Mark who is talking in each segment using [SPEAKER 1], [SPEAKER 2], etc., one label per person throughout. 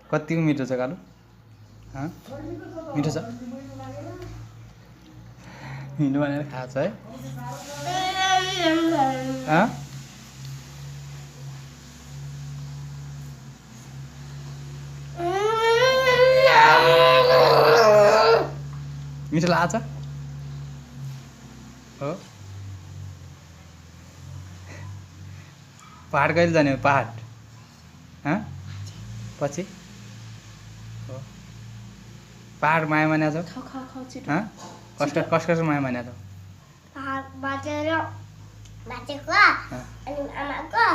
[SPEAKER 1] कतिको मिठो छ कालु मिठो छ मिठो भनेर खाएको छ है मिठो लाग्छ हो पहाड कहिले जाने हो पहाड पछि हो पहाड माया माने छ कसको माया माने छ
[SPEAKER 2] बाजेको अनि आमाको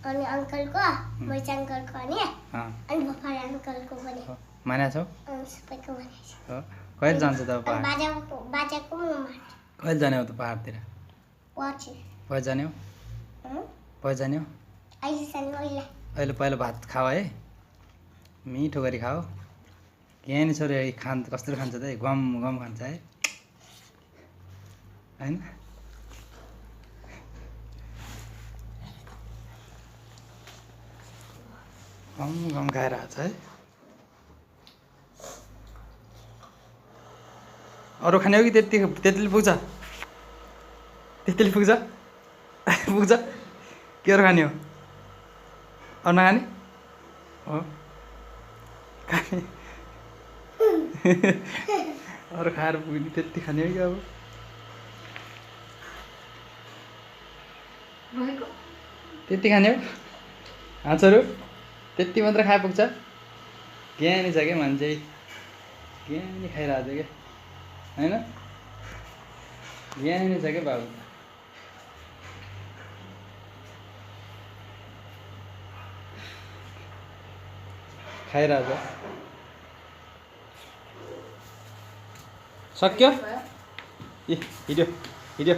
[SPEAKER 2] अनि अङ्कलको मैच अङ्कलको अनि पप्पा अङ्कलको पनि
[SPEAKER 1] माने छ
[SPEAKER 2] सबैको माने छ
[SPEAKER 1] हो कहिले जान्छ त पहाड
[SPEAKER 2] बाजेको
[SPEAKER 1] कहिले जाने हो त पहाडतिर
[SPEAKER 2] पछि
[SPEAKER 1] जाने हो जाने हो अहिले पहिला भात खाऊ है मिठो गरी खाऊ यहाँ नि छोरी कस्तो खान्छ त गम गम खान्छ है होइन गम गम खाएर आएको छ है अरू खाने हो कि त्यतिले पुग्छ त्यतिले पुग्छ पुग्छ के अरू खाने हो अरू नखाने हो खाने अरू खाएर पुग्ने त्यति खाने हो कि अब त्यति खाने हो हाँसहरू त्यति मात्र खाए पुग्छ ज्ञानी छ क्या मान्छे ज्ञानी खाइरहेको छ क्या होइन ज्ञानी छ क्या बाबु खाइरहेको सक्यो ए हिँड्यो